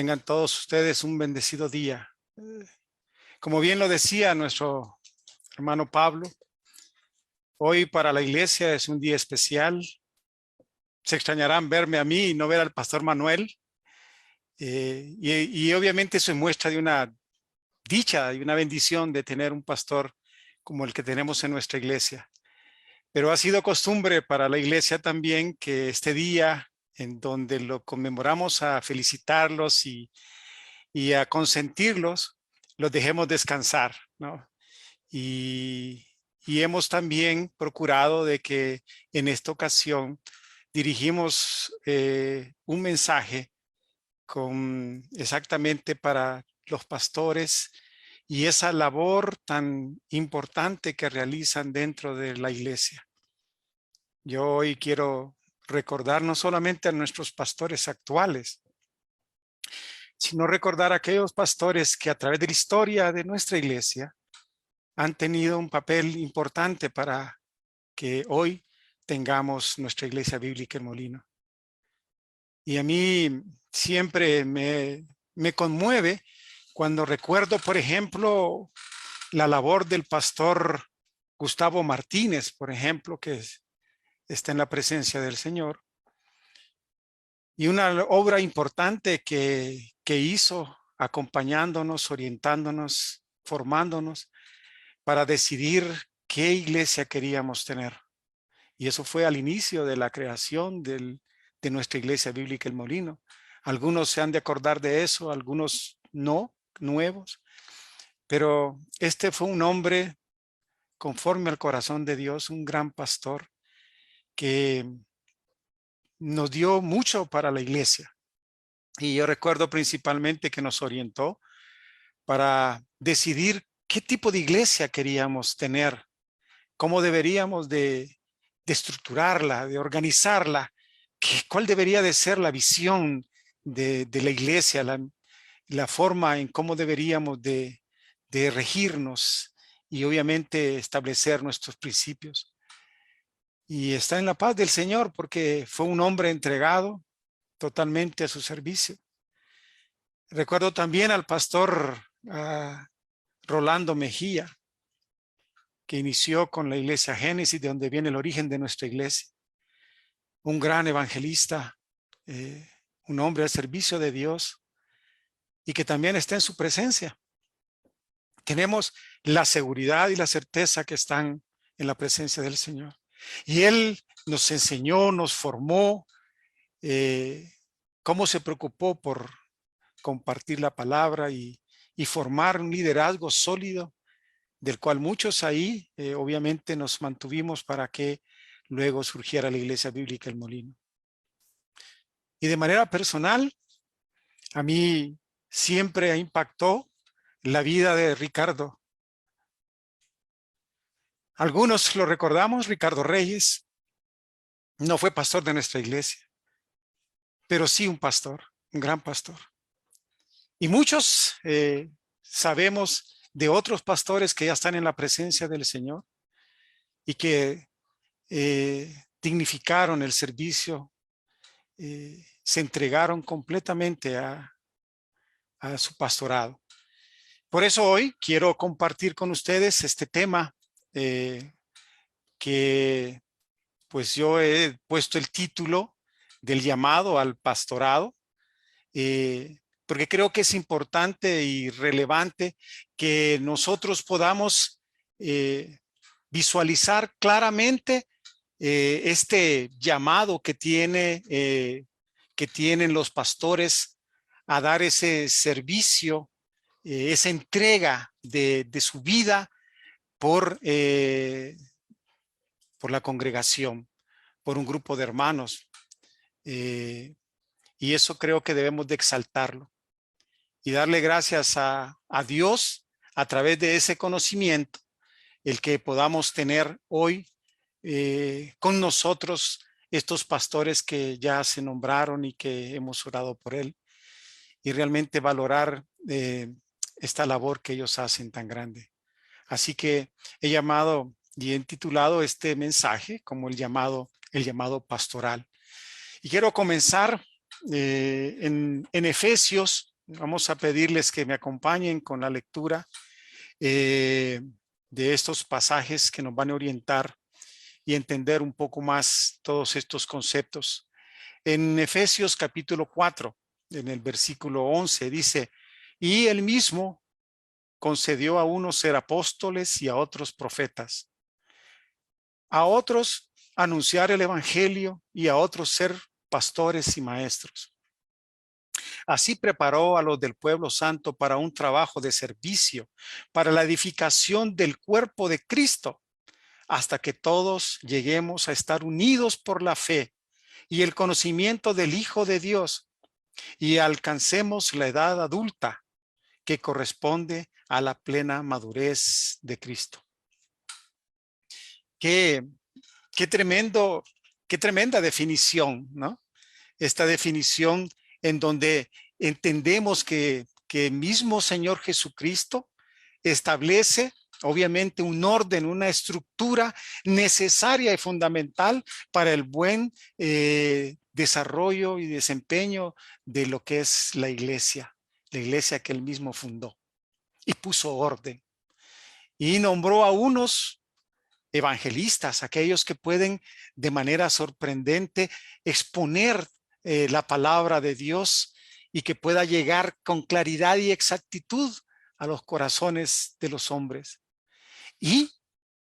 Tengan todos ustedes un bendecido día. Como bien lo decía nuestro hermano Pablo, hoy para la iglesia es un día especial. Se extrañarán verme a mí y no ver al pastor Manuel. Y obviamente eso es muestra de una dicha y una bendición de tener un pastor como el que tenemos en nuestra iglesia. Pero ha sido costumbre para la iglesia también que este día en donde lo conmemoramos a felicitarlos y a consentirlos, los dejemos descansar, ¿no? Y, y hemos también procurado de que en esta ocasión dirigimos un mensaje exactamente para los pastores y esa labor tan importante que realizan dentro de la iglesia. Yo hoy quiero recordar no solamente a nuestros pastores actuales, sino recordar a aquellos pastores que a través de la historia de nuestra iglesia han tenido un papel importante para que hoy tengamos nuestra iglesia bíblica en Molino. Y a mí siempre me conmueve cuando recuerdo, por ejemplo, la labor del pastor Gustavo Martínez, por ejemplo, que está en la presencia del Señor. Y una obra importante que hizo acompañándonos, orientándonos, formándonos para decidir qué iglesia queríamos tener. Y eso fue al inicio de la creación de nuestra iglesia bíblica El Molino. Algunos se han de acordar de eso, algunos no, nuevos. Pero este fue un hombre conforme al corazón de Dios, un gran pastor que nos dio mucho para la iglesia. Y yo recuerdo principalmente que nos orientó para decidir qué tipo de iglesia queríamos tener, cómo deberíamos de estructurarla, de organizarla, cuál debería de ser la visión de la iglesia, la forma en cómo deberíamos de regirnos y obviamente establecer nuestros principios. Y está en la paz del Señor porque fue un hombre entregado totalmente a su servicio. Recuerdo también al pastor Rolando Mejía, que inició con la iglesia Génesis, de donde viene el origen de nuestra iglesia. Un gran evangelista, un hombre al servicio de Dios y que también está en su presencia. Tenemos la seguridad y la certeza que están en la presencia del Señor. Y Él nos enseñó, nos formó, cómo se preocupó por compartir la palabra y formar un liderazgo sólido, del cual muchos ahí obviamente nos mantuvimos para que luego surgiera la Iglesia Bíblica El Molino. Y de manera personal, a mí siempre impactó la vida de Ricardo. Algunos lo recordamos, Ricardo Reyes no fue pastor de nuestra iglesia, pero sí un pastor, un gran pastor. Y muchos sabemos de otros pastores que ya están en la presencia del Señor y que dignificaron el servicio, se entregaron completamente a su pastorado. Por eso hoy quiero compartir con ustedes este tema que pues yo he puesto el título del llamado al pastorado, porque creo que es importante y relevante que nosotros podamos visualizar claramente este llamado que tienen los pastores a dar ese servicio, esa entrega de su vida por la congregación, por un grupo de hermanos. Y eso creo que debemos de exaltarlo y darle gracias a Dios a través de ese conocimiento, el que podamos tener hoy con nosotros estos pastores que ya se nombraron y que hemos orado por él, y realmente valorar esta labor que ellos hacen tan grande. Así que he llamado y he titulado este mensaje como el llamado pastoral. Y quiero comenzar en Efesios vamos a pedirles que me acompañen con la lectura de estos pasajes que nos van a orientar y entender un poco más todos estos conceptos. En Efesios capítulo 4, en el versículo 11, dice, y él mismo concedió a unos ser apóstoles y a otros profetas, a otros anunciar el evangelio y a otros ser pastores y maestros. Así preparó a los del pueblo santo para un trabajo de servicio, para la edificación del cuerpo de Cristo, hasta que todos lleguemos a estar unidos por la fe y el conocimiento del Hijo de Dios y alcancemos la edad adulta que corresponde a la plena madurez de Cristo. Qué tremendo, qué tremenda definición, ¿no? Esta definición en donde entendemos que mismo Señor Jesucristo establece obviamente un orden, una estructura necesaria y fundamental para el buen desarrollo y desempeño de lo que es la iglesia que él mismo fundó y puso orden. Y nombró a unos evangelistas, aquellos que pueden de manera sorprendente exponer la palabra de Dios y que pueda llegar con claridad y exactitud a los corazones de los hombres. Y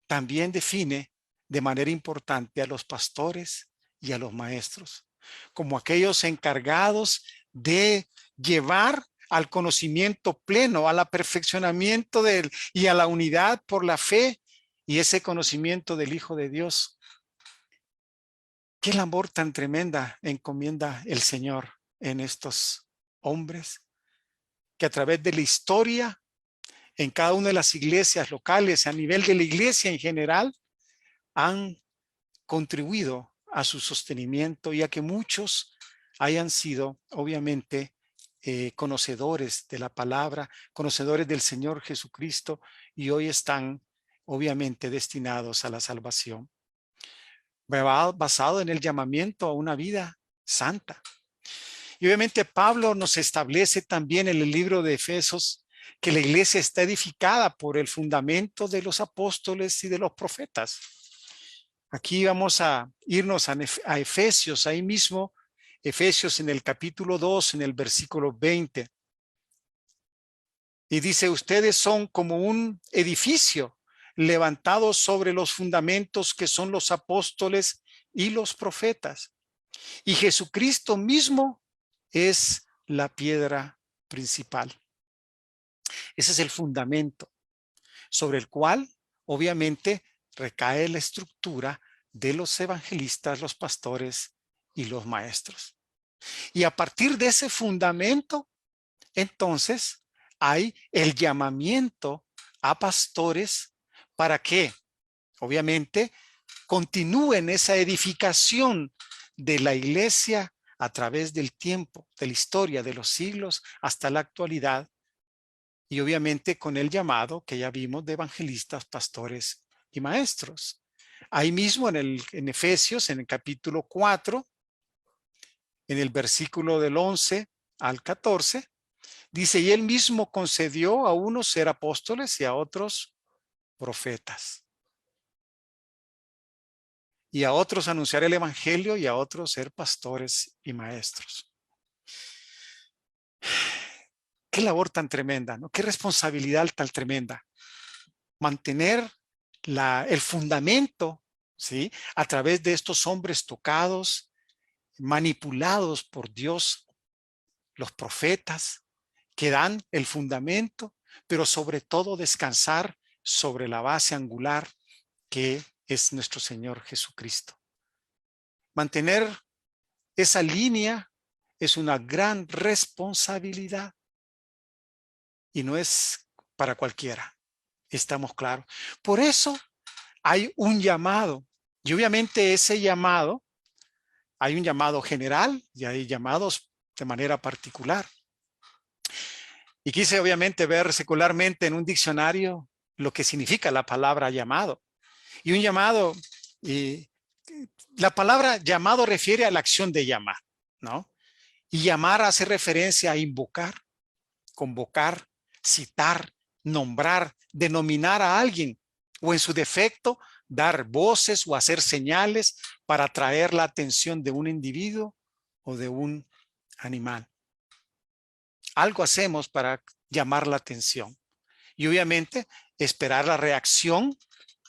también define de manera importante a los pastores y a los maestros, como aquellos encargados de llevar al conocimiento pleno, al perfeccionamiento y a la unidad por la fe y ese conocimiento del Hijo de Dios. Qué labor tan tremenda encomienda el Señor en estos hombres, que a través de la historia, en cada una de las iglesias locales, a nivel de la iglesia en general, han contribuido a su sostenimiento y a que muchos hayan sido, obviamente, conocedores de la palabra, conocedores del Señor Jesucristo, y hoy están, obviamente, destinados a la salvación, basado en el llamamiento a una vida santa. Y obviamente Pablo nos establece también en el libro de Efesios que la iglesia está edificada por el fundamento de los apóstoles y de los profetas. Aquí vamos a irnos a Efesios, ahí mismo, Efesios en el capítulo 2, en el versículo 20. Y dice, ustedes son como un edificio levantado sobre los fundamentos que son los apóstoles y los profetas. Y Jesucristo mismo es la piedra principal. Ese es el fundamento sobre el cual, obviamente, recae la estructura de los evangelistas, los pastores y los maestros. Y a partir de ese fundamento, entonces, hay el llamamiento a pastores para que, obviamente, continúen esa edificación de la iglesia a través del tiempo, de la historia, de los siglos hasta la actualidad, y obviamente con el llamado que ya vimos de evangelistas, pastores y maestros. Ahí mismo en Efesios, en el capítulo 4, en el versículo del 11 al 14, dice, y él mismo concedió a unos ser apóstoles y a otros profetas, y a otros anunciar el evangelio y a otros ser pastores y maestros. Qué labor tan tremenda, ¿no? Qué responsabilidad tan tremenda. Mantener el fundamento, ¿sí? A través de estos hombres tocados, manipulados por Dios, los profetas, que dan el fundamento, pero sobre todo descansar sobre la base angular que es nuestro Señor Jesucristo. Mantener esa línea es una gran responsabilidad y no es para cualquiera. Estamos claros. Por eso hay un llamado, y obviamente ese llamado, hay un llamado general y hay llamados de manera particular. Y quise obviamente ver secularmente en un diccionario lo que significa la palabra llamado. Y un llamado, la palabra llamado refiere a la acción de llamar, ¿no? Y llamar hace referencia a invocar, convocar, citar, nombrar, denominar a alguien o en su defecto dar voces o hacer señales para atraer la atención de un individuo o de un animal. Algo hacemos para llamar la atención y obviamente esperar la reacción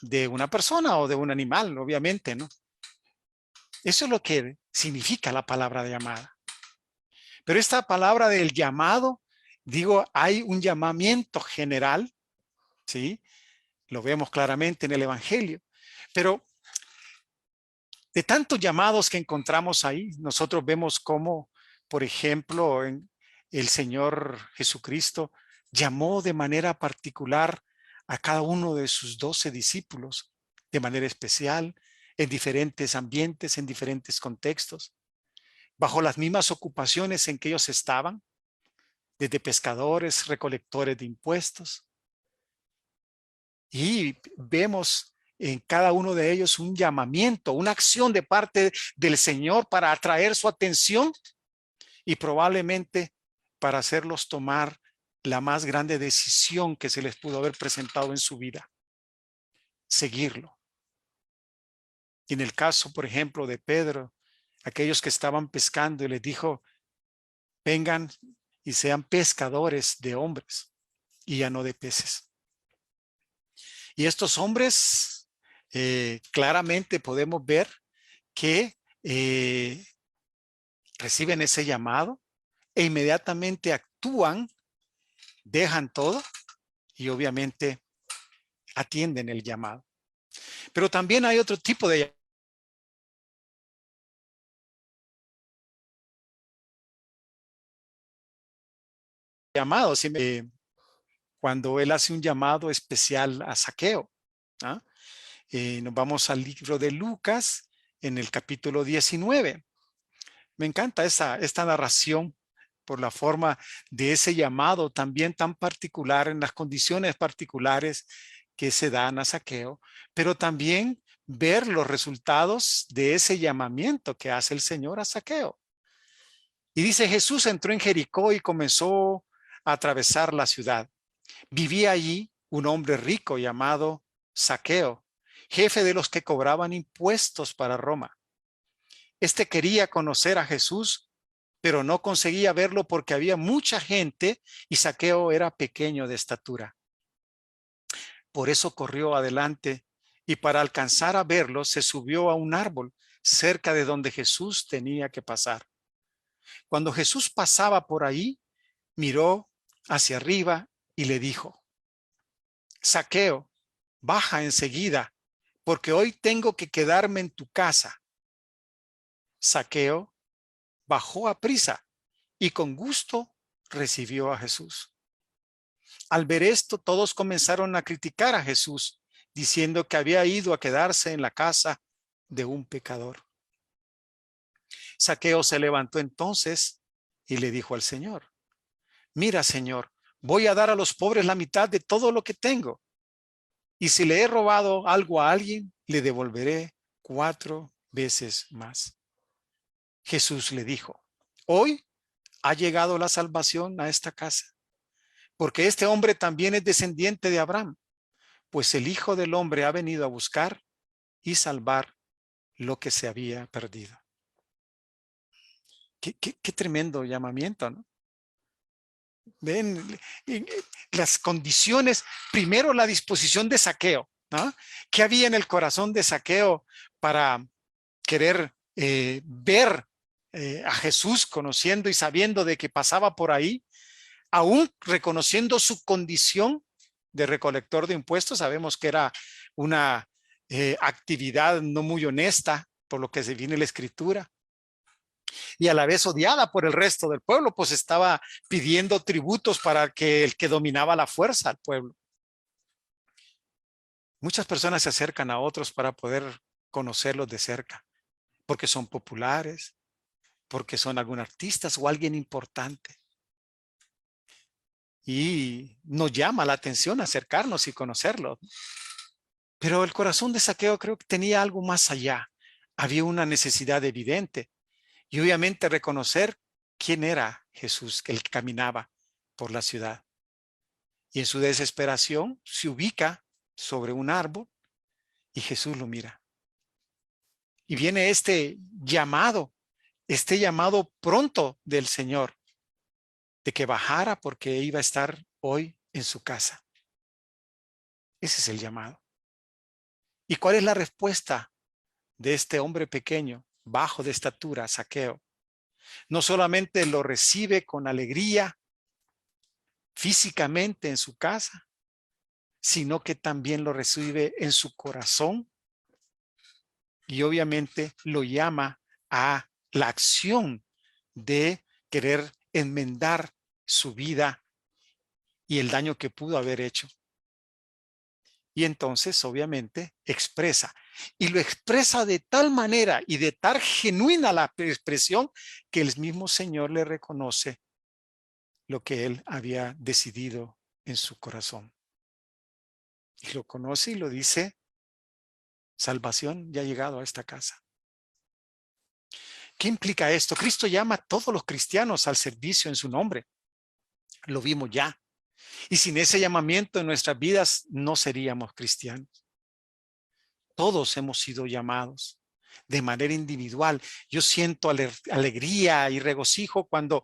de una persona o de un animal, obviamente, ¿no? Eso es lo que significa la palabra de llamada. Pero esta palabra del llamado, digo, hay un llamamiento general, ¿sí? Lo vemos claramente en el Evangelio. Pero de tantos llamados que encontramos ahí, nosotros vemos cómo, por ejemplo, el Señor Jesucristo llamó de manera particular a cada uno de sus 12 discípulos, de manera especial, en diferentes ambientes, en diferentes contextos, bajo las mismas ocupaciones en que ellos estaban, desde pescadores, recolectores de impuestos. Y vemos en cada uno de ellos un llamamiento, una acción de parte del Señor para atraer su atención y probablemente para hacerlos tomar la más grande decisión que se les pudo haber presentado en su vida: seguirlo. Y en el caso, por ejemplo, de Pedro, aquellos que estaban pescando y les dijo: vengan y sean pescadores de hombres y ya no de peces. Y estos hombres, claramente podemos ver que reciben ese llamado e inmediatamente actúan, dejan todo y obviamente atienden el llamado. Pero también hay otro tipo de llamados. Cuando él hace un llamado especial a Zaqueo, ¿ah? Nos vamos al libro de Lucas en el capítulo 19. Me encanta esta narración por la forma de ese llamado también tan particular, en las condiciones particulares que se dan a Zaqueo, pero también ver los resultados de ese llamamiento que hace el Señor a Zaqueo. Y dice: Jesús entró en Jericó y comenzó a atravesar la ciudad. Vivía allí un hombre rico llamado Zaqueo, jefe de los que cobraban impuestos para Roma. Este quería conocer a Jesús, pero no conseguía verlo porque había mucha gente y Zaqueo era pequeño de estatura. Por eso corrió adelante y para alcanzar a verlo se subió a un árbol cerca de donde Jesús tenía que pasar. Cuando Jesús pasaba por ahí, miró hacia arriba y le dijo: Zaqueo, baja enseguida, porque hoy tengo que quedarme en tu casa. Zaqueo bajó a prisa y con gusto recibió a Jesús. Al ver esto, todos comenzaron a criticar a Jesús, diciendo que había ido a quedarse en la casa de un pecador. Zaqueo se levantó entonces y le dijo al Señor: mira, Señor, voy a dar a los pobres la mitad de todo lo que tengo. Y si le he robado algo a alguien, le devolveré 4 veces más. Jesús le dijo: hoy ha llegado la salvación a esta casa, porque este hombre también es descendiente de Abraham, pues el Hijo del Hombre ha venido a buscar y salvar lo que se había perdido. Qué tremendo llamamiento, ¿no? Ven las condiciones, primero la disposición de Zaqueo, ¿no? ¿Qué había en el corazón de Zaqueo para querer ver a Jesús, conociendo y sabiendo de que pasaba por ahí, aún reconociendo su condición de recolector de impuestos? Sabemos que era una actividad no muy honesta, por lo que se viene en la Escritura, y a la vez odiada por el resto del pueblo, pues estaba pidiendo tributos para que el que dominaba la fuerza al pueblo. Muchas personas se acercan a otros para poder conocerlos de cerca, porque son populares, porque son algún artista o alguien importante. Y nos llama la atención acercarnos y conocerlos. Pero el corazón de Zaqueo creo que tenía algo más allá. Había una necesidad evidente y obviamente reconocer quién era Jesús, el que caminaba por la ciudad. Y en su desesperación se ubica sobre un árbol y Jesús lo mira. Y viene este llamado pronto del Señor, de que bajara porque iba a estar hoy en su casa. Ese es el llamado. ¿Y cuál es la respuesta de este hombre pequeño, bajo de estatura, Zaqueo? No solamente lo recibe con alegría físicamente en su casa, sino que también lo recibe en su corazón y obviamente lo llama a la acción de querer enmendar su vida y el daño que pudo haber hecho. Y entonces, obviamente, expresa. Y lo expresa de tal manera y de tal genuina la expresión que el mismo Señor le reconoce lo que él había decidido en su corazón. Y lo conoce y lo dice: salvación ya ha llegado a esta casa. ¿Qué implica esto? Cristo llama a todos los cristianos al servicio en su nombre. Lo vimos ya. Y sin ese llamamiento en nuestras vidas no seríamos cristianos. Todos hemos sido llamados de manera individual. Yo siento alegría y regocijo cuando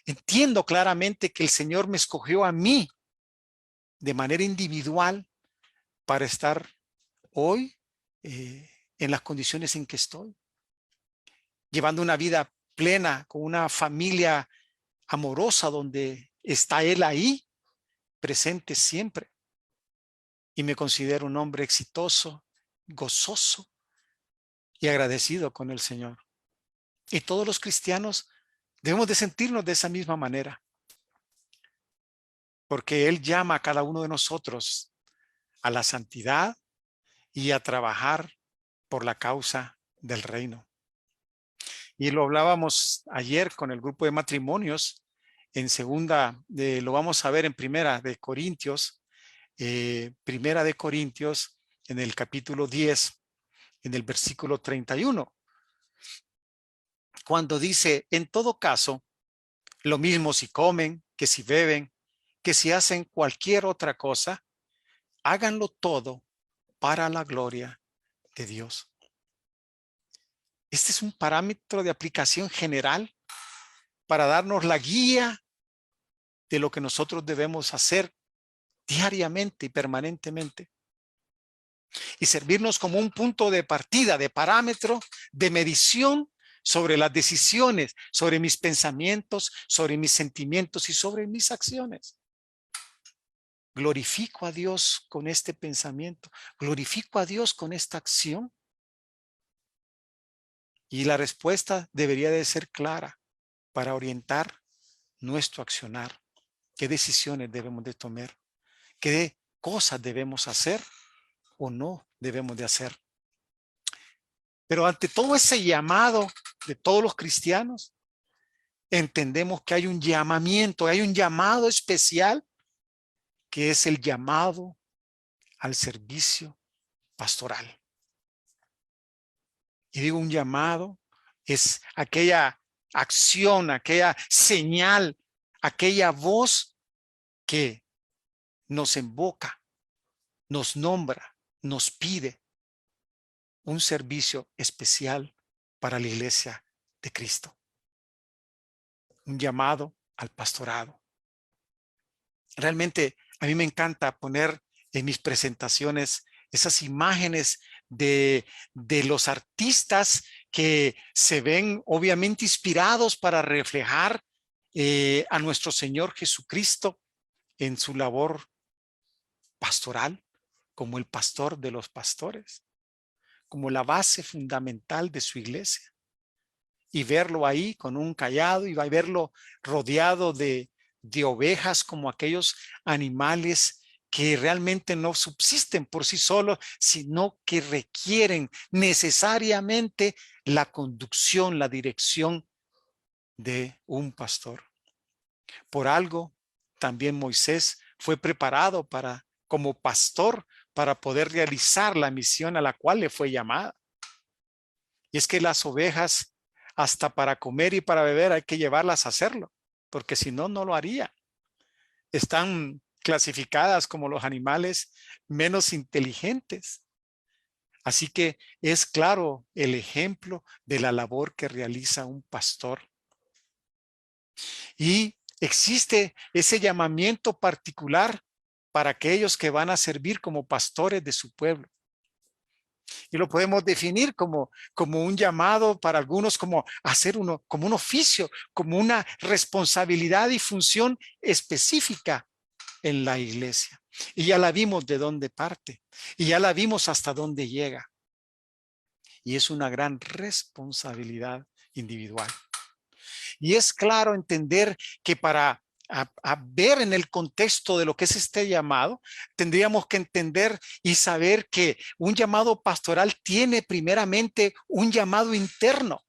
entiendo claramente que el Señor me escogió a mí de manera individual para estar hoy en las condiciones en que estoy, llevando una vida plena con una familia amorosa donde está Él ahí, presente siempre. Y me considero un hombre exitoso, gozoso y agradecido con el Señor. Y todos los cristianos debemos de sentirnos de esa misma manera, porque Él llama a cada uno de nosotros a la santidad y a trabajar por la causa del reino. Y lo hablábamos ayer con el grupo de matrimonios, en segunda, lo vamos a ver en primera de Corintios, en el capítulo 10, en el versículo 31, cuando dice: en todo caso, lo mismo si comen, que si beben, que si hacen cualquier otra cosa, háganlo todo para la gloria de Dios. Este es un parámetro de aplicación general para darnos la guía de lo que nosotros debemos hacer diariamente y permanentemente, y servirnos como un punto de partida, de parámetro, de medición sobre las decisiones, sobre mis pensamientos, sobre mis sentimientos y sobre mis acciones. ¿Glorifico a Dios con este pensamiento? ¿Glorifico a Dios con esta acción? Y la respuesta debería de ser clara para orientar nuestro accionar. ¿Qué decisiones debemos de tomar? ¿Qué cosas debemos hacer o no debemos de hacer? Pero ante todo ese llamado de todos los cristianos, entendemos que hay un llamamiento, hay un llamado especial, que es el llamado al servicio pastoral. Y digo un llamado, es aquella acción, aquella señal, aquella voz que nos invoca, nos nombra, nos pide un servicio especial para la iglesia de Cristo. Un llamado al pastorado. Realmente a mí me encanta poner en mis presentaciones esas imágenes de los artistas que se ven obviamente inspirados para reflejar a nuestro Señor Jesucristo en su labor pastoral, como el pastor de los pastores, como la base fundamental de su iglesia. Y verlo ahí con un cayado y verlo rodeado de ovejas, como aquellos animales que realmente no subsisten por sí solos, sino que requieren necesariamente la conducción, la dirección de un pastor. Por algo, también Moisés fue preparado como pastor para poder realizar la misión a la cual le fue llamada. Y es que las ovejas, hasta para comer y para beber, hay que llevarlas a hacerlo, porque si no, no lo haría. están clasificadas como los animales menos inteligentes. Así que es claro el ejemplo de la labor que realiza un pastor. Y existe ese llamamiento particular para aquellos que van a servir como pastores de su pueblo. Y lo podemos definir como un llamado para algunos, como hacer como un oficio, como una responsabilidad y función específica en la iglesia. Y ya la vimos de dónde parte. Y ya la vimos hasta dónde llega. Y es una gran responsabilidad individual. Y es claro entender que para ver en el contexto de lo que es este llamado, tendríamos que entender y saber que un llamado pastoral tiene primeramente un llamado interno,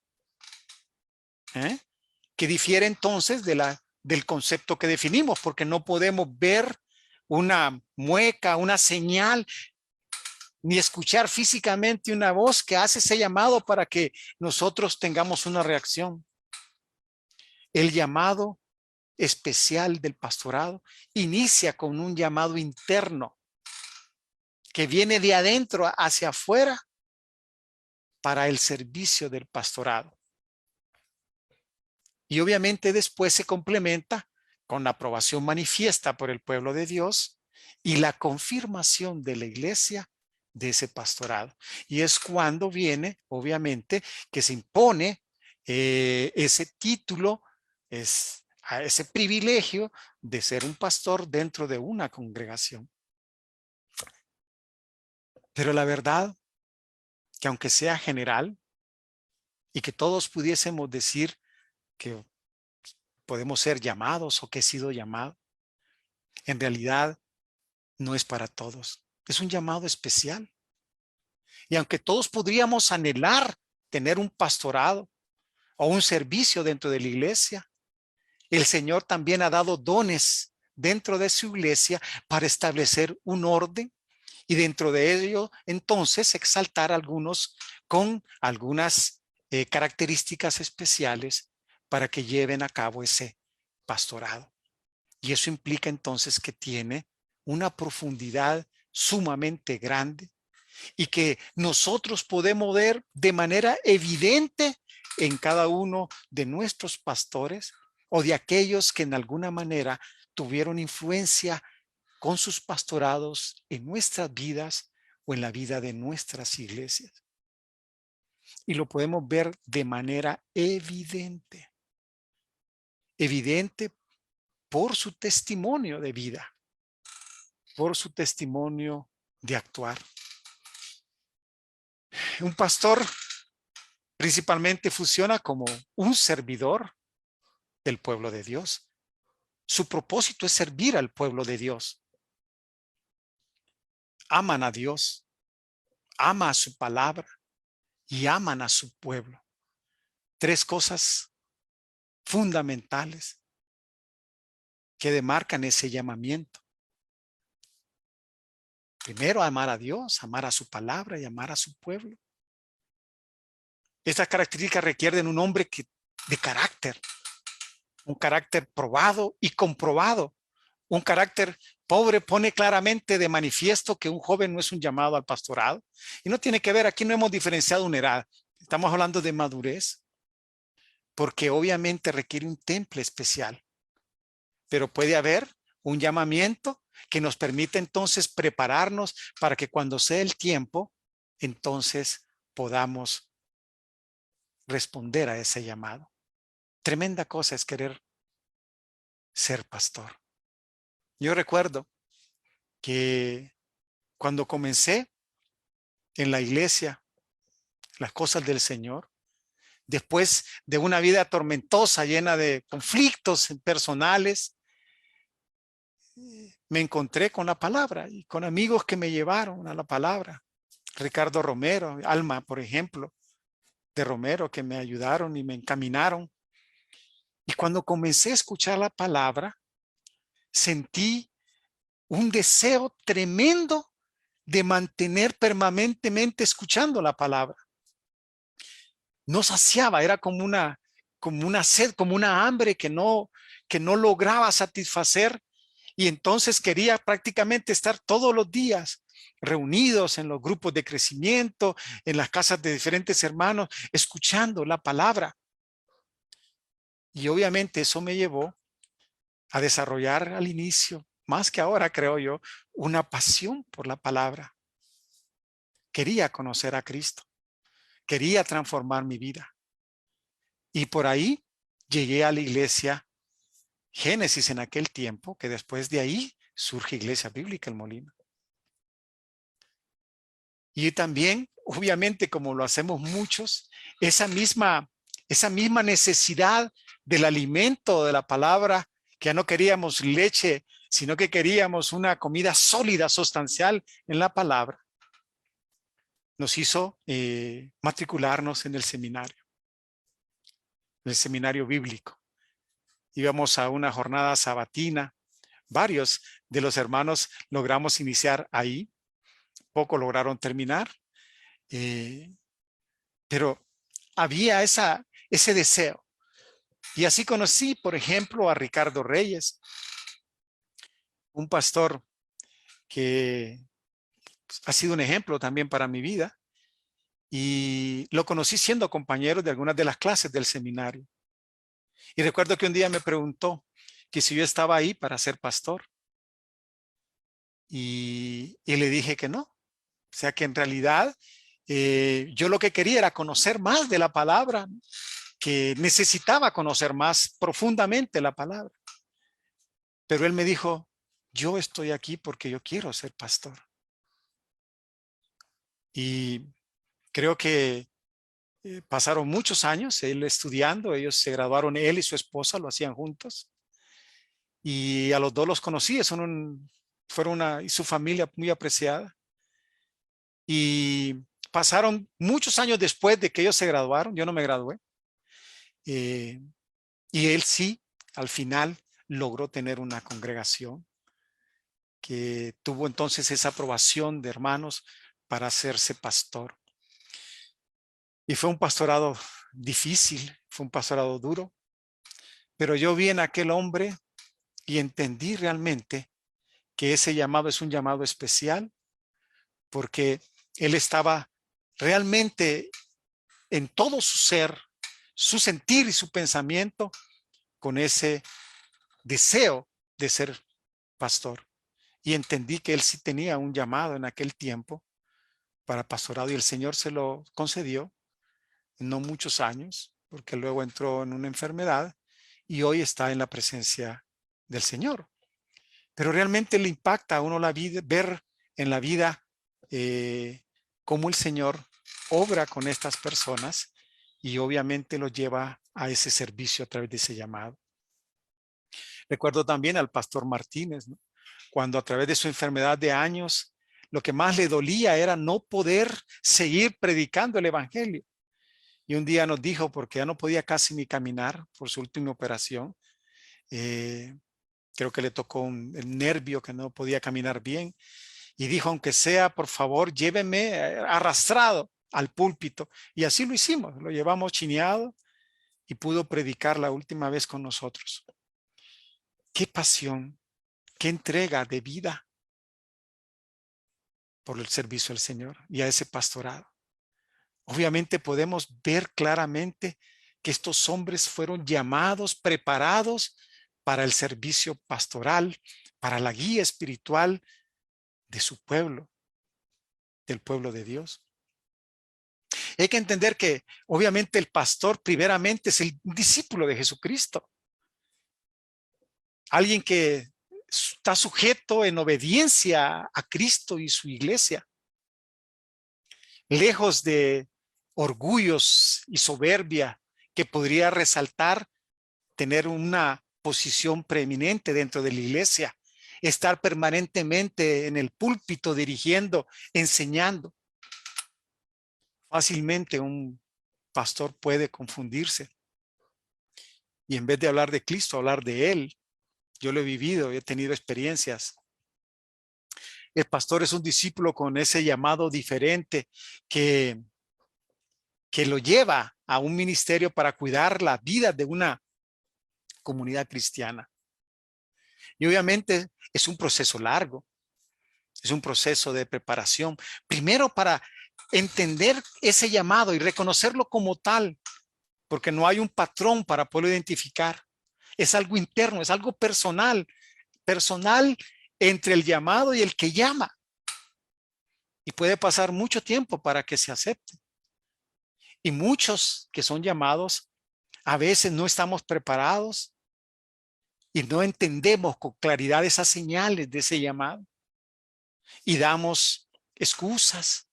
que difiere entonces del concepto que definimos, porque no podemos ver una mueca, una señal, ni escuchar físicamente una voz que hace ese llamado para que nosotros tengamos una reacción. El llamado especial del pastorado inicia con un llamado interno que viene de adentro hacia afuera para el servicio del pastorado. Y obviamente después se complementa con la aprobación manifiesta por el pueblo de Dios y la confirmación de la iglesia de ese pastorado. Y es cuando viene, obviamente, que se impone ese título, a ese privilegio de ser un pastor dentro de una congregación. Pero la verdad, que aunque sea general y que todos pudiésemos decir que podemos ser llamados o que he sido llamado, en realidad no es para todos. Es un llamado especial. Y aunque todos podríamos anhelar tener un pastorado o un servicio dentro de la iglesia, el Señor también ha dado dones dentro de su iglesia para establecer un orden y dentro de ello entonces exaltar a algunos con algunas características especiales para que lleven a cabo ese pastorado. Y eso implica entonces que tiene una profundidad sumamente grande y que nosotros podemos ver de manera evidente en cada uno de nuestros pastores o de aquellos que en alguna manera tuvieron influencia con sus pastorados en nuestras vidas o en la vida de nuestras iglesias. Y lo podemos ver de manera evidente. Evidente por su testimonio de vida, por su testimonio de actuar. Un pastor principalmente funciona como un servidor del pueblo de Dios. Su propósito es servir al pueblo de Dios. Aman a Dios, ama a su palabra y aman a su pueblo. Tres cosas fundamentales que demarcan ese llamamiento. Primero, amar a Dios, amar a su palabra y amar a su pueblo. Estas características requieren un hombre de carácter, un carácter probado y comprobado. Un carácter pobre pone claramente de manifiesto que un joven no es un llamado al pastorado. Y no tiene que ver, aquí no hemos diferenciado una edad. Estamos hablando de madurez, porque obviamente requiere un temple especial. Pero puede haber un llamamiento que nos permite entonces prepararnos para que cuando sea el tiempo, entonces podamos responder a ese llamado. Tremenda cosa es querer ser pastor. Yo recuerdo que cuando comencé en la iglesia, las cosas del Señor, después de una vida tormentosa, llena de conflictos personales, me encontré con la palabra y con amigos que me llevaron a la palabra. Ricardo Romero, Alma, por ejemplo, de Romero, que me ayudaron y me encaminaron. Y cuando comencé a escuchar la palabra, sentí un deseo tremendo de mantener permanentemente escuchando la palabra. No saciaba, era como una sed, como una hambre que no lograba satisfacer. Y entonces quería prácticamente estar todos los días reunidos en los grupos de crecimiento, en las casas de diferentes hermanos, escuchando la palabra. Y obviamente eso me llevó a desarrollar al inicio, más que ahora creo yo, una pasión por la palabra. Quería conocer a Cristo, quería transformar mi vida. Y por ahí llegué a la iglesia Génesis en aquel tiempo, que después de ahí surge Iglesia Bíblica El Molino. Y también, obviamente, como lo hacemos muchos, esa misma necesidad del alimento de la palabra, que ya no queríamos leche, sino que queríamos una comida sólida, sustancial en la palabra, nos hizo matricularnos en el seminario bíblico. Íbamos a una jornada sabatina. Varios de los hermanos logramos iniciar ahí. Pocos lograron terminar. Pero había ese deseo. Y así conocí, por ejemplo, a Ricardo Reyes, un pastor que ha sido un ejemplo también para mi vida. Y lo conocí siendo compañero de algunas de las clases del seminario. Y recuerdo que un día me preguntó que si yo estaba ahí para ser pastor. Y le dije que no. O sea que en realidad yo lo que quería era conocer más de la palabra, que necesitaba conocer más profundamente la palabra. Pero él me dijo, yo estoy aquí porque yo quiero ser pastor. Y creo que pasaron muchos años él estudiando, ellos se graduaron, él y su esposa lo hacían juntos. Y a los dos los conocí, y su familia muy apreciada. Y pasaron muchos años después de que ellos se graduaron, yo no me gradué. Y él sí, al final, logró tener una congregación que tuvo entonces esa aprobación de hermanos para hacerse pastor. Y fue un pastorado difícil, fue un pastorado duro, pero yo vi en aquel hombre y entendí realmente que ese llamado es un llamado especial, porque él estaba realmente en todo su ser, su sentir y su pensamiento con ese deseo de ser pastor. Y entendí que él sí tenía un llamado en aquel tiempo para pastorado y el Señor se lo concedió en no muchos años, porque luego entró en una enfermedad y hoy está en la presencia del Señor. Pero realmente le impacta a uno la vida, ver en la vida cómo el Señor obra con estas personas y obviamente los lleva a ese servicio a través de ese llamado. Recuerdo también al pastor Martínez, ¿no? Cuando a través de su enfermedad de años, lo que más le dolía era no poder seguir predicando el evangelio. Y un día nos dijo, porque ya no podía casi ni caminar por su última operación, creo que le tocó el nervio que no podía caminar bien, y dijo, aunque sea, por favor, lléveme arrastrado al púlpito. Y así lo hicimos, lo llevamos chineado y pudo predicar la última vez con nosotros. Qué pasión, qué entrega de vida por el servicio al Señor y a ese pastorado. Obviamente podemos ver claramente que estos hombres fueron llamados, preparados para el servicio pastoral, para la guía espiritual de su pueblo, del pueblo de Dios. Hay que entender que obviamente el pastor primeramente es el discípulo de Jesucristo. Alguien que está sujeto en obediencia a Cristo y su iglesia. Lejos de orgullos y soberbia que podría resaltar tener una posición preeminente dentro de la iglesia, estar permanentemente en el púlpito dirigiendo, enseñando. Fácilmente un pastor puede confundirse y en vez de hablar de Cristo, hablar de Él. Yo lo he vivido, he tenido experiencias. El pastor es un discípulo con ese llamado diferente que lo lleva a un ministerio para cuidar la vida de una comunidad cristiana. Y obviamente Es un proceso largo, es un proceso de preparación. Primero para entender ese llamado y reconocerlo como tal, porque no hay un patrón para poderlo identificar. Es algo interno, es algo personal, personal entre el llamado y el que llama. Y puede pasar mucho tiempo para que se acepte. Y muchos que son llamados, a veces no estamos preparados y no entendemos con claridad esas señales de ese llamado. Y damos excusas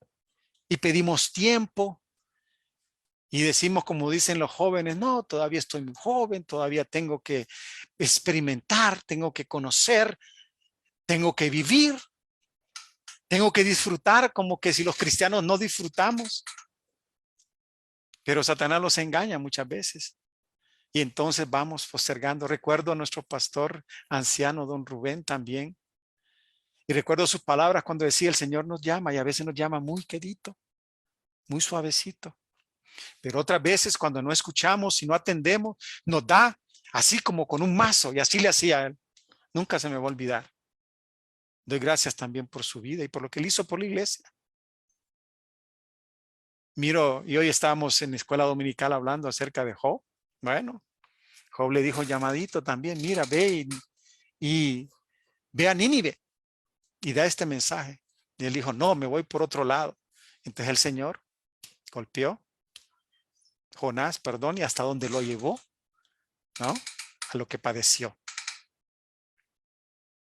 y pedimos tiempo y decimos, como dicen los jóvenes, no, todavía estoy muy joven, todavía tengo que experimentar, tengo que conocer, tengo que vivir, tengo que disfrutar, como que si los cristianos no disfrutamos. Pero Satanás los engaña muchas veces. Y entonces vamos postergando. Recuerdo a nuestro pastor anciano, don Rubén, también. Y recuerdo sus palabras cuando decía, el Señor nos llama, y a veces nos llama muy quedito, muy suavecito. Pero otras veces cuando no escuchamos y no atendemos, nos da así como con un mazo, y así le hacía a él. Nunca se me va a olvidar. Doy gracias también por su vida y por lo que él hizo por la iglesia. Miro, y hoy estábamos en la escuela dominical hablando acerca de Job. Bueno, Job le dijo llamadito también, mira, ve y ve a Nínive y da este mensaje. Y él dijo, no, me voy por otro lado. Entonces el Señor golpeó Jonás, perdón, y hasta donde lo llevó, ¿no? A lo que padeció.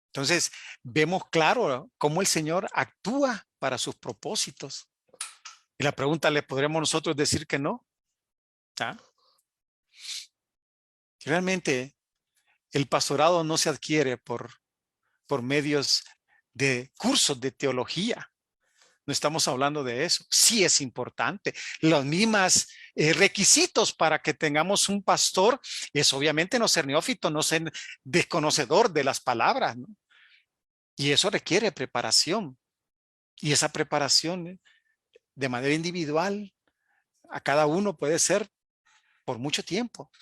Entonces, vemos claro cómo el Señor actúa para sus propósitos. Y la pregunta, ¿le podremos nosotros decir que no? ¿Ah? Realmente, el pastorado no se adquiere por medios de cursos de teología. No estamos hablando de eso. Sí es importante. Los mismos requisitos para que tengamos un pastor es obviamente no ser neófito, no ser desconocedor de las palabras, ¿no? Y eso requiere preparación. Y esa preparación de manera individual a cada uno puede ser por mucho tiempo.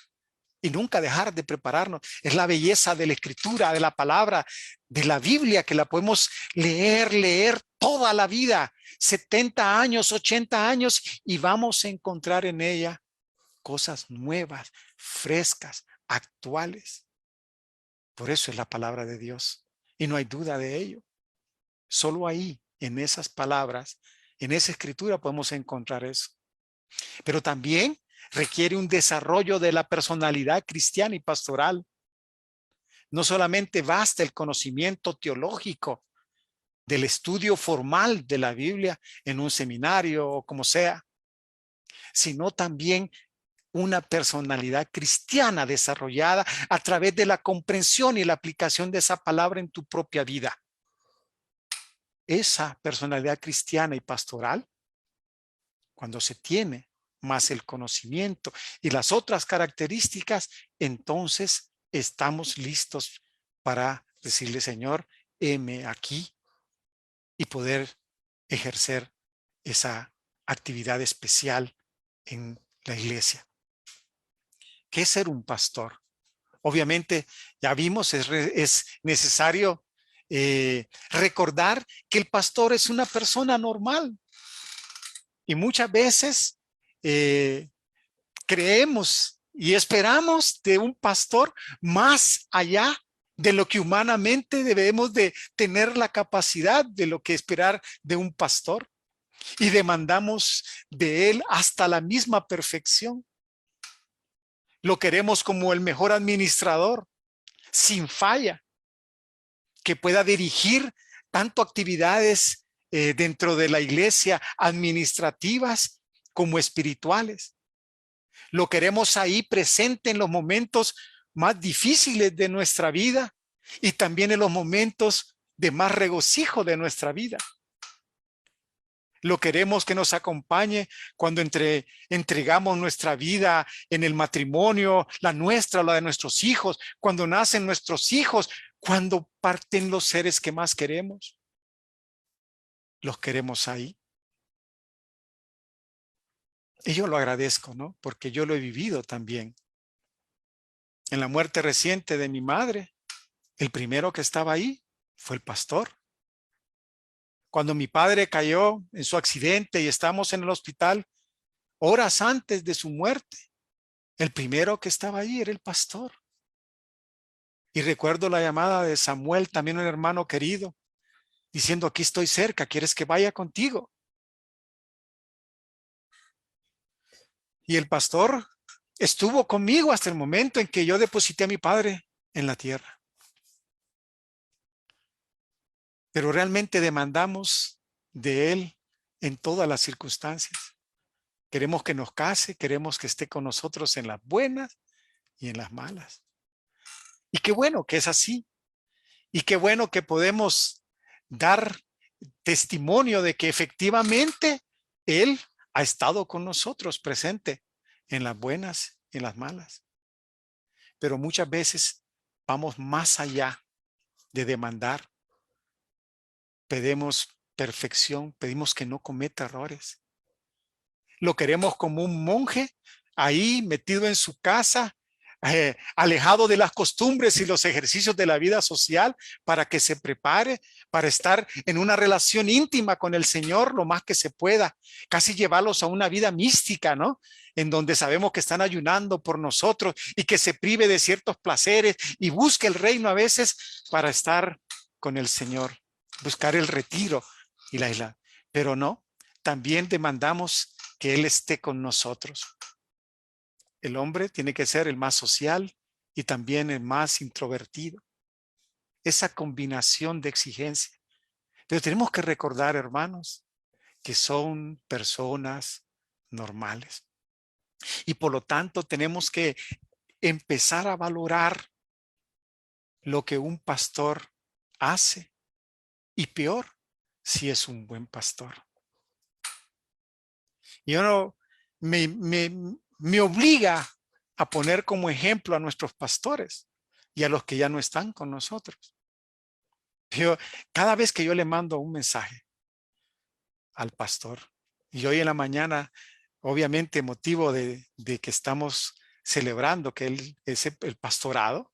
Y nunca dejar de prepararnos. Es la belleza de la escritura, de la palabra, de la Biblia, que la podemos leer toda la vida, 70 años, 80 años, y vamos a encontrar en ella cosas nuevas, frescas, actuales. Por eso es la palabra de Dios. Y no hay duda de ello. Solo ahí, en esas palabras, en esa escritura podemos encontrar eso. Pero también requiere un desarrollo de la personalidad cristiana y pastoral. No solamente basta el conocimiento teológico del estudio formal de la Biblia en un seminario o como sea, sino también una personalidad cristiana desarrollada a través de la comprensión y la aplicación de esa palabra en tu propia vida. Esa personalidad cristiana y pastoral, cuando se tiene más el conocimiento y las otras características, entonces estamos listos para decirle, Señor, heme aquí, y poder ejercer esa actividad especial en la iglesia. ¿Qué es ser un pastor? Obviamente, ya vimos, es necesario recordar que el pastor es una persona normal. Y muchas veces creemos y esperamos de un pastor más allá de lo que humanamente debemos de tener la capacidad de lo que esperar de un pastor, y demandamos de él hasta la misma perfección. Lo queremos como el mejor administrador, sin falla, que pueda dirigir tanto actividades dentro de la iglesia, administrativas como espirituales. Lo queremos ahí presente en los momentos más difíciles de nuestra vida y también en los momentos de más regocijo de nuestra vida. Lo queremos que nos acompañe cuando entregamos nuestra vida en el matrimonio, la nuestra, la de nuestros hijos, cuando nacen nuestros hijos, cuando parten los seres que más queremos. Los queremos ahí. Y yo lo agradezco, ¿no? Porque yo lo he vivido también. En la muerte reciente de mi madre, el primero que estaba ahí Fue el pastor. Cuando mi padre cayó en su accidente y estábamos en el hospital, horas antes de su muerte, el primero que estaba ahí era el pastor. Y recuerdo la llamada de Samuel, también un hermano querido, diciendo, aquí estoy cerca, ¿quieres que vaya contigo? Y el pastor estuvo conmigo hasta el momento en que yo deposité a mi padre en la tierra. Pero realmente demandamos de él en todas las circunstancias. Queremos que nos case, queremos que esté con nosotros en las buenas y en las malas. Y qué bueno que es así. Y qué bueno que podemos dar testimonio de que efectivamente Él ha estado con nosotros presente en las buenas y en las malas. Pero muchas veces vamos más allá de demandar. Pedimos perfección, pedimos que no cometa errores. Lo queremos como un monje ahí metido en su casa, alejado de las costumbres y los ejercicios de la vida social para que se prepare para estar en una relación íntima con el Señor lo más que se pueda, casi llevarlos a una vida mística, ¿no? En donde sabemos que están ayunando por nosotros y que se prive de ciertos placeres y busque el reino a veces para estar con el Señor, buscar el retiro y la isla. Pero no, también demandamos que Él esté con nosotros. El hombre tiene que ser el más social y también el más introvertido. Esa combinación de exigencia. Pero tenemos que recordar, hermanos, que son personas normales. Y por lo tanto tenemos que empezar a valorar lo que un pastor hace. Y peor, si es un buen pastor. Y uno me obliga a poner como ejemplo a nuestros pastores y a los que ya no están con nosotros. Cada vez que yo le mando un mensaje al pastor, y hoy en la mañana, obviamente motivo de que estamos celebrando que él es el pastorado,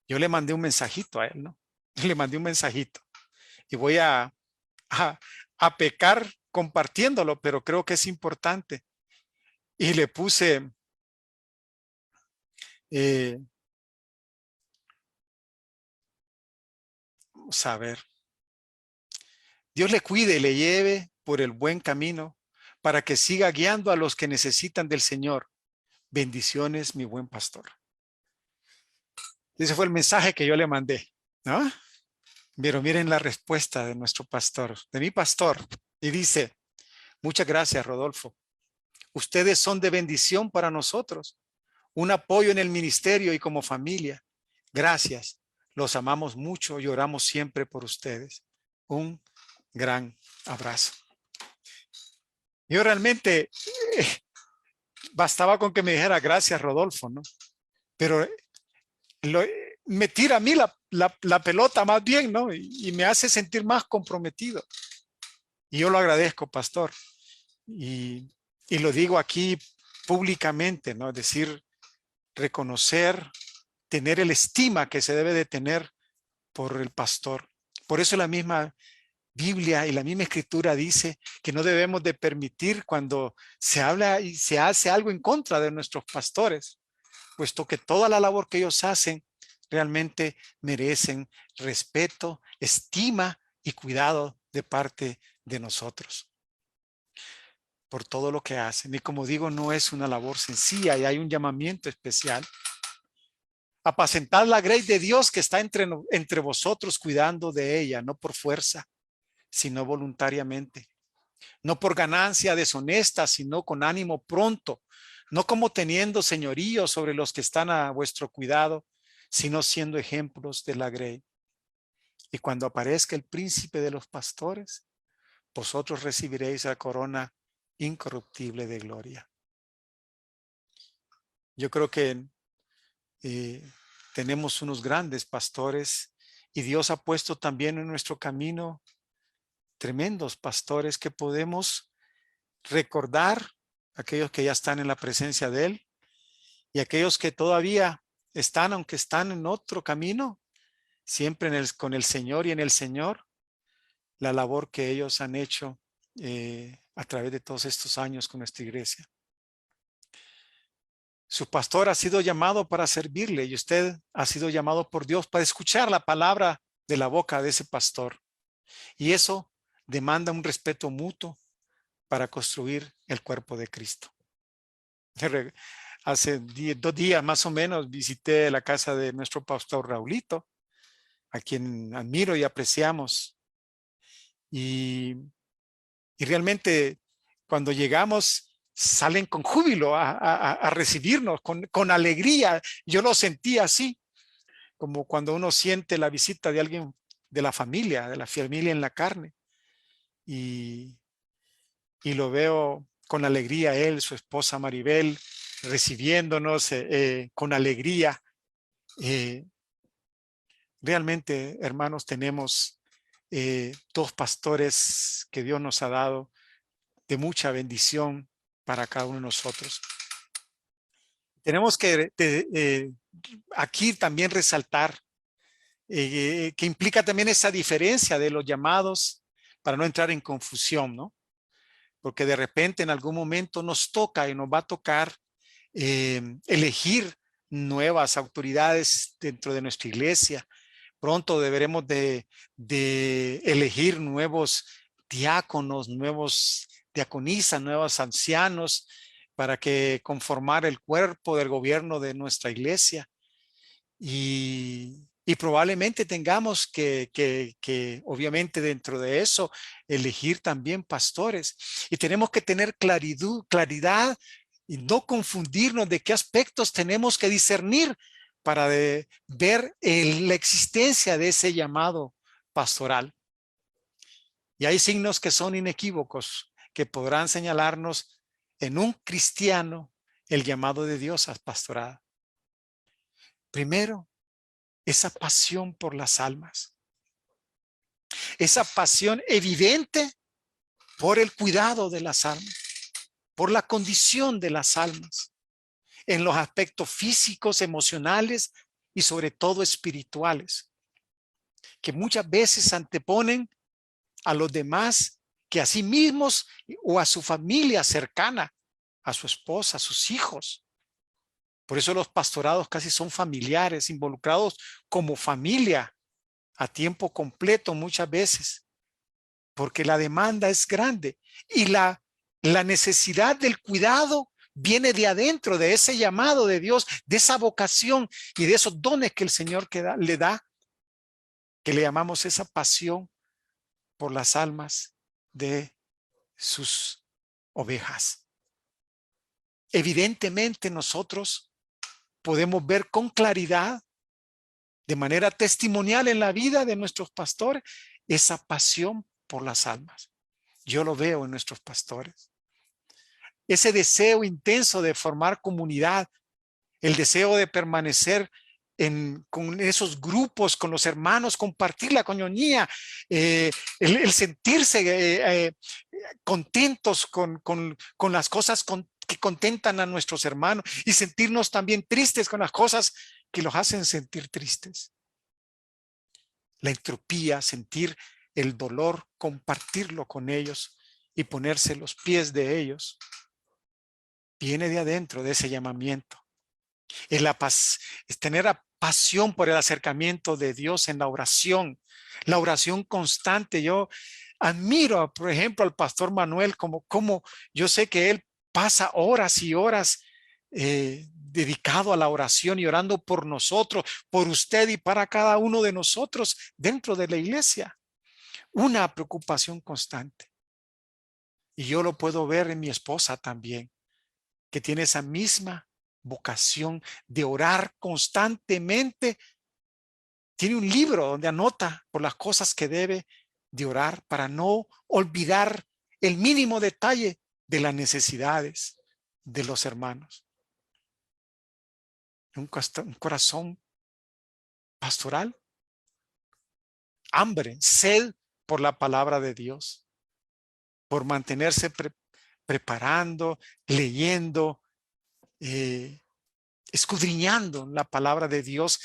yo le mandé un mensajito a él, ¿no? Le mandé un mensajito y voy a, a pecar compartiéndolo, pero creo que es importante. Y le puse, vamos a ver, Dios le cuide y le lleve por el buen camino para que siga guiando a los que necesitan del Señor. Bendiciones, mi buen pastor. Ese fue el mensaje que yo le mandé, ¿no? Pero miren la respuesta de nuestro pastor, de mi pastor. Y dice, muchas gracias, Rodolfo. Ustedes son de bendición para nosotros, un apoyo en el ministerio y como familia. Gracias. Los amamos mucho y oramos siempre por ustedes. Un gran abrazo. Yo realmente bastaba con que me dijera gracias, Rodolfo, ¿no? Pero me tira a mí la pelota más bien, ¿no? Y me hace sentir más comprometido. Y yo lo agradezco, pastor. Y lo digo aquí públicamente, ¿no? Es decir, reconocer, tener el estima que se debe de tener por el pastor. Por eso la misma Biblia y la misma escritura dice que no debemos de permitir cuando se habla y se hace algo en contra de nuestros pastores, puesto que toda la labor que ellos hacen realmente merecen respeto, estima y cuidado de parte de nosotros por todo lo que hacen. Y como digo, no es una labor sencilla y hay un llamamiento especial. Apacentad la grey de Dios que está entre vosotros cuidando de ella, no por fuerza, sino voluntariamente, no por ganancia deshonesta, sino con ánimo pronto, no como teniendo señorío sobre los que están a vuestro cuidado, sino siendo ejemplos de la grey. Y cuando aparezca el príncipe de los pastores, vosotros recibiréis la corona incorruptible de gloria. Yo creo que tenemos unos grandes pastores y Dios ha puesto también en nuestro camino tremendos pastores que podemos recordar, aquellos que ya están en la presencia de Él y aquellos que todavía están, aunque están en otro camino, siempre con el Señor y en el Señor, la labor que ellos han hecho a través de todos estos años con nuestra iglesia. Su pastor ha sido llamado para servirle y usted ha sido llamado por Dios para escuchar la palabra de la boca de ese pastor. Y eso demanda un respeto mutuo para construir el cuerpo de Cristo. Hace 2 días más o menos visité la casa de nuestro pastor Raulito, a quien admiro y apreciamos. Y realmente cuando llegamos salen con júbilo a recibirnos, con alegría. Yo lo sentí así, como cuando uno siente la visita de alguien de la familia en la carne. Y lo veo con alegría él, su esposa Maribel, recibiéndonos con alegría. Realmente, hermanos, tenemos 2 pastores que Dios nos ha dado de mucha bendición para cada uno de nosotros. Tenemos que aquí también resaltar que implica también esa diferencia de los llamados para no entrar en confusión, ¿no? Porque de repente en algún momento nos toca y nos va a tocar elegir nuevas autoridades dentro de nuestra iglesia. Pronto deberemos de elegir nuevos diáconos, nuevos diaconisas, nuevos ancianos para que conformar el cuerpo del gobierno de nuestra iglesia. Y probablemente tengamos que, obviamente dentro de eso, elegir también pastores. Y tenemos que tener claridad y no confundirnos de qué aspectos tenemos que discernir para ver la existencia de ese llamado pastoral. Y hay signos que son inequívocos, que podrán señalarnos en un cristiano el llamado de Dios a pastoral. Primero, esa pasión por las almas. Esa pasión evidente por el cuidado de las almas, por la condición de las almas, en los aspectos físicos, emocionales y sobre todo espirituales, que muchas veces anteponen a los demás que a sí mismos o a su familia cercana, a su esposa, a sus hijos. Por eso los pastorados casi son familiares, involucrados como familia a tiempo completo muchas veces, porque la demanda es grande y la necesidad del cuidado viene de adentro, de ese llamado de Dios, de esa vocación y de esos dones que el Señor le da, que le llamamos esa pasión por las almas de sus ovejas. Evidentemente nosotros podemos ver con claridad, de manera testimonial en la vida de nuestros pastores, esa pasión por las almas. Yo lo veo en nuestros pastores. Ese deseo intenso de formar comunidad, el deseo de permanecer con esos grupos, con los hermanos, compartir la coñonía, el sentirse contentos con las cosas que contentan a nuestros hermanos y sentirnos también tristes con las cosas que los hacen sentir tristes. La entropía, sentir el dolor, compartirlo con ellos y ponerse los pies de ellos, viene de adentro de ese llamamiento. Es tener pasión por el acercamiento de Dios en la oración constante. Yo admiro, por ejemplo, al pastor Manuel, como yo sé que él pasa horas y horas dedicado a la oración y orando por nosotros, por usted y para cada uno de nosotros dentro de la iglesia. Una preocupación constante. Y yo lo puedo ver en mi esposa también, que tiene esa misma vocación de orar constantemente. Tiene un libro donde anota por las cosas que debe de orar para no olvidar el mínimo detalle de las necesidades de los hermanos. Un corazón pastoral, hambre, sed por la palabra de Dios, por mantenerse preparando, leyendo, escudriñando la palabra de Dios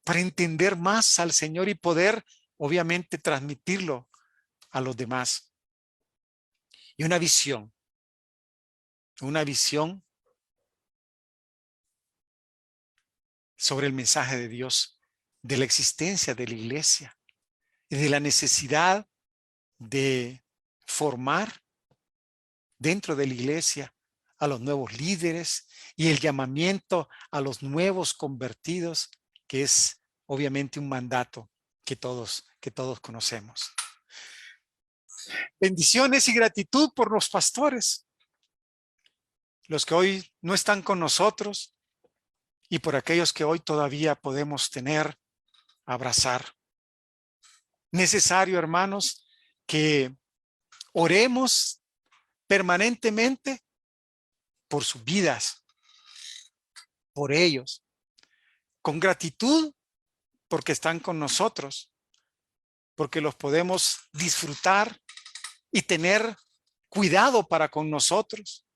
para entender más al Señor y poder, obviamente, transmitirlo a los demás. Y una visión sobre el mensaje de Dios, de la existencia de la iglesia y de la necesidad de formar dentro de la iglesia a los nuevos líderes y el llamamiento a los nuevos convertidos, que es obviamente un mandato que todos conocemos. Bendiciones y gratitud por los pastores, los que hoy no están con nosotros y por aquellos que hoy todavía podemos tener, abrazar. Necesario, hermanos, que oremos permanentemente por sus vidas, por ellos, con gratitud porque están con nosotros, porque los podemos disfrutar y tener cuidado para con nosotros.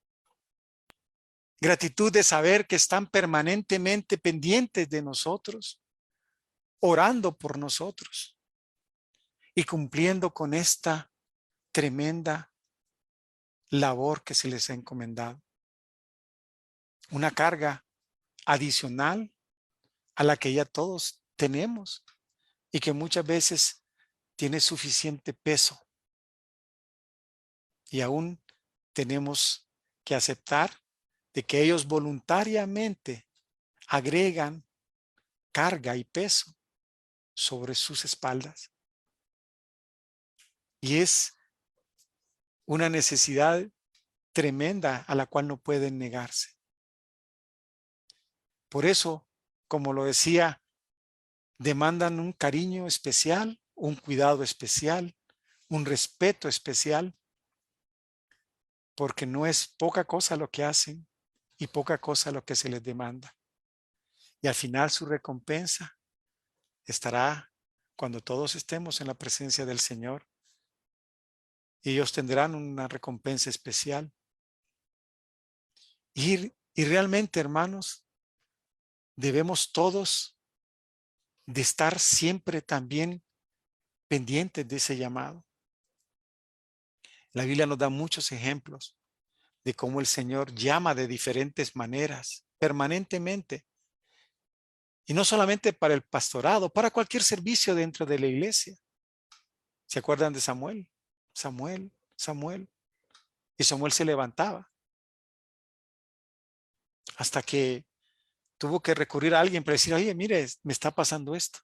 Gratitud de saber que están permanentemente pendientes de nosotros, orando por nosotros y cumpliendo con esta tremenda labor que se les ha encomendado. Una carga adicional a la que ya todos tenemos y que muchas veces tiene suficiente peso. Y aún tenemos que aceptar de que ellos voluntariamente agregan carga y peso sobre sus espaldas. Y es una necesidad tremenda a la cual no pueden negarse. Por eso, como lo decía, demandan un cariño especial, un cuidado especial, un respeto especial, porque no es poca cosa lo que hacen y poca cosa lo que se les demanda. Y al final su recompensa estará cuando todos estemos en la presencia del Señor. Y ellos tendrán una recompensa especial. Y realmente, hermanos, debemos todos de estar siempre también pendientes de ese llamado. La Biblia nos da muchos ejemplos de cómo el Señor llama de diferentes maneras, permanentemente. Y no solamente para el pastorado, para cualquier servicio dentro de la iglesia. ¿Se acuerdan de Samuel? Samuel. Y Samuel se levantaba hasta que tuvo que recurrir a alguien para decir, oye, mire, me está pasando esto.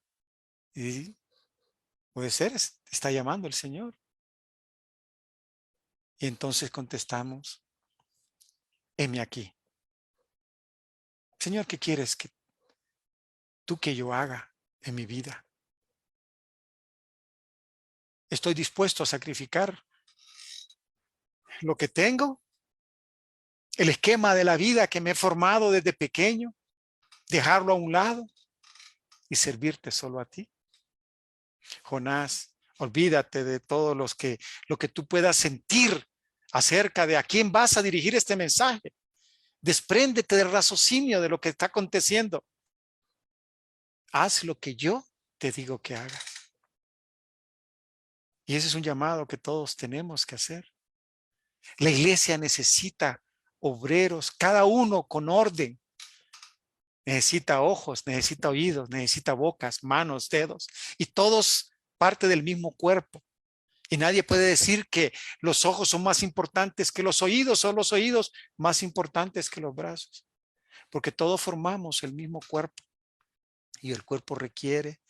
Y puede ser, está llamando el Señor. Y entonces contestamos, heme aquí. Señor, ¿qué quieres que yo haga en mi vida? Estoy dispuesto a sacrificar lo que tengo, el esquema de la vida que me he formado desde pequeño, dejarlo a un lado y servirte solo a ti. Jonás, olvídate de todo lo que tú puedas sentir acerca de a quién vas a dirigir este mensaje. Despréndete del raciocinio de lo que está aconteciendo. Haz lo que yo te digo que hagas. Y ese es un llamado que todos tenemos que hacer. La iglesia necesita obreros, cada uno con orden. Necesita ojos, necesita oídos, necesita bocas, manos, dedos. Y todos parte del mismo cuerpo. Y nadie puede decir que los ojos son más importantes que los oídos o los oídos más importantes que los brazos. Porque todos formamos el mismo cuerpo. Y el cuerpo requiere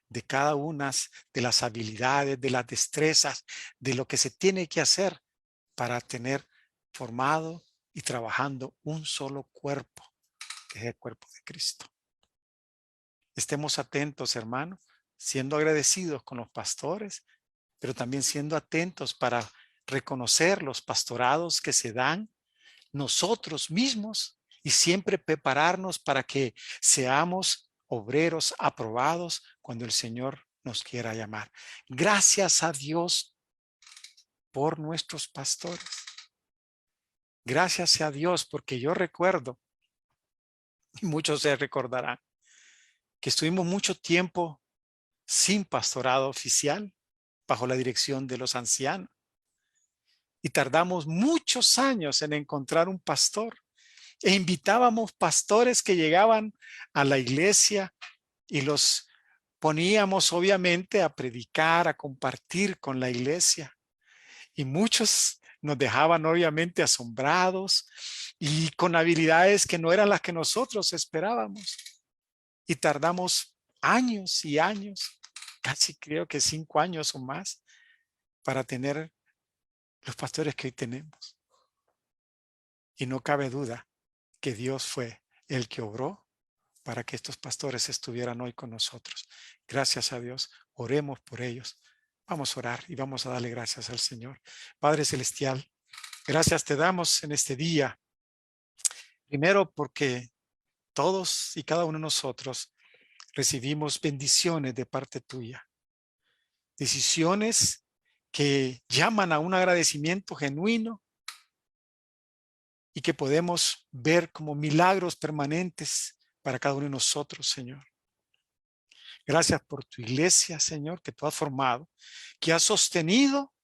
de cada una de las habilidades, de las destrezas, de lo que se tiene que hacer para tener formado y trabajando un solo cuerpo, que es el cuerpo de Cristo. Estemos atentos, hermano, siendo agradecidos con los pastores, pero también siendo atentos para reconocer los pastorados que se dan nosotros mismos y siempre prepararnos para que seamos obreros aprobados cuando el Señor nos quiera llamar. Gracias a Dios por nuestros pastores. Gracias a Dios porque yo recuerdo, y muchos se recordarán, que estuvimos mucho tiempo sin pastorado oficial, bajo la dirección de los ancianos. Y tardamos muchos años en encontrar un pastor. E invitábamos pastores que llegaban a la iglesia y los poníamos obviamente a predicar, a compartir con la iglesia. Y muchos nos dejaban obviamente asombrados y con habilidades que no eran las que nosotros esperábamos. Y tardamos años y años, casi creo que 5 años o más, para tener los pastores que hoy tenemos. Y no cabe duda que Dios fue el que obró para que estos pastores estuvieran hoy con nosotros. Gracias a Dios, oremos por ellos. Vamos a orar y vamos a darle gracias al Señor. Padre Celestial, gracias te damos en este día. Primero porque todos y cada uno de nosotros recibimos bendiciones de parte tuya. Decisiones que llaman a un agradecimiento genuino y que podemos ver como milagros permanentes para cada uno de nosotros, Señor. Gracias por tu iglesia, Señor, que tú has formado, que has sostenido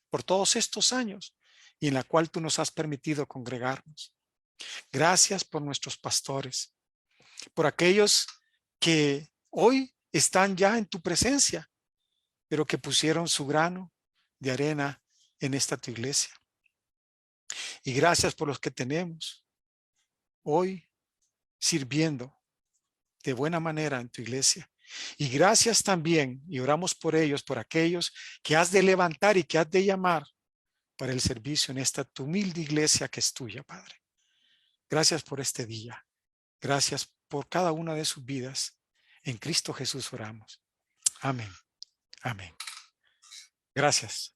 por todos estos años y en la cual tú nos has permitido congregarnos. Gracias por nuestros pastores, por aquellos que hoy están ya en tu presencia, pero que pusieron su grano de arena en esta tu iglesia. Y gracias por los que tenemos hoy sirviendo de buena manera en tu iglesia. Y gracias también, y oramos por ellos, por aquellos que has de levantar y que has de llamar para el servicio en esta tu humilde iglesia que es tuya, Padre. Gracias por este día. Gracias por cada una de sus vidas. En Cristo Jesús oramos. Amén. Amén. Gracias.